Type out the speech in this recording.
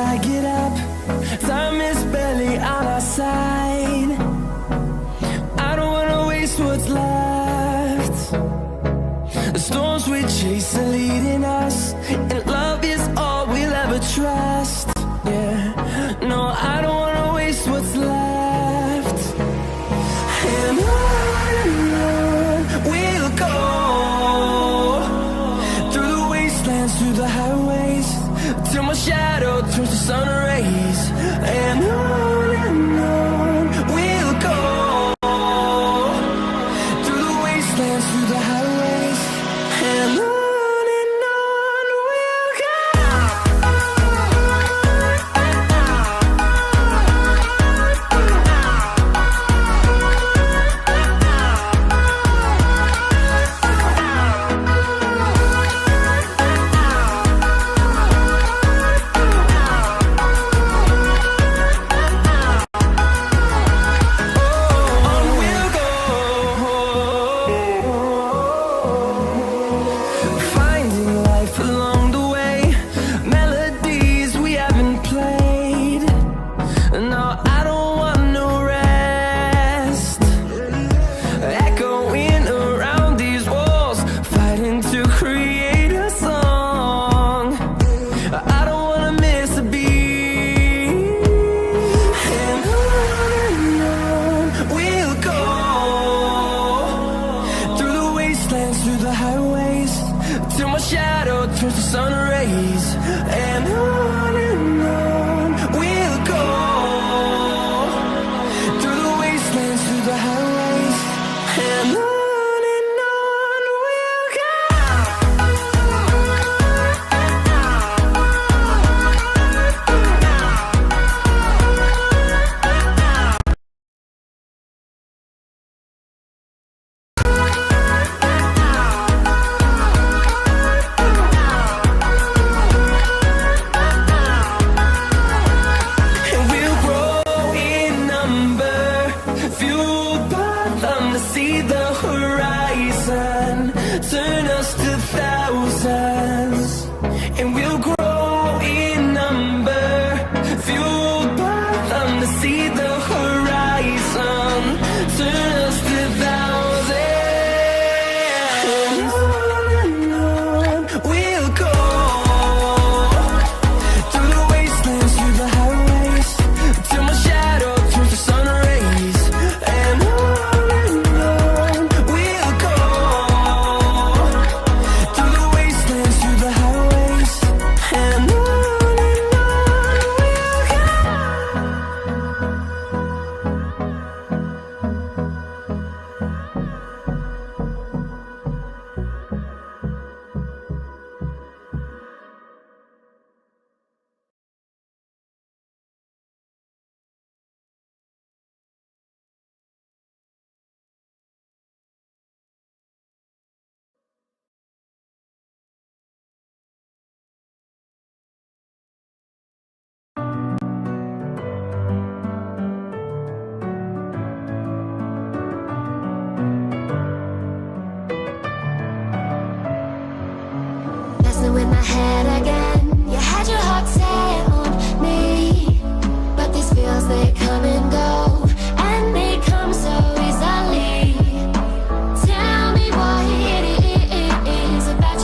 I get up, time is barely on our side. I don't wanna waste what's left. The storms we chase are leading us, and love is all we'll ever trust. Yeah, no, I don't wanna waste what's left. And on we'll go, through the wastelands, through the highways, till my shadow turns to sun rays. And on we'll go, through the wastelands, through the highways, and on we'll go. Through the highways, till my shadow turns to sun rays. And on we'll go, through the wastelands, through the highways, and on we'll go. See the horizon, turn us to thousands, and we'll grow in number, fueled by them to see the horizon, turn us to thousands. And on we'll go, through the wastelands, through the highways, till my shadow turns to sun rays. And with my head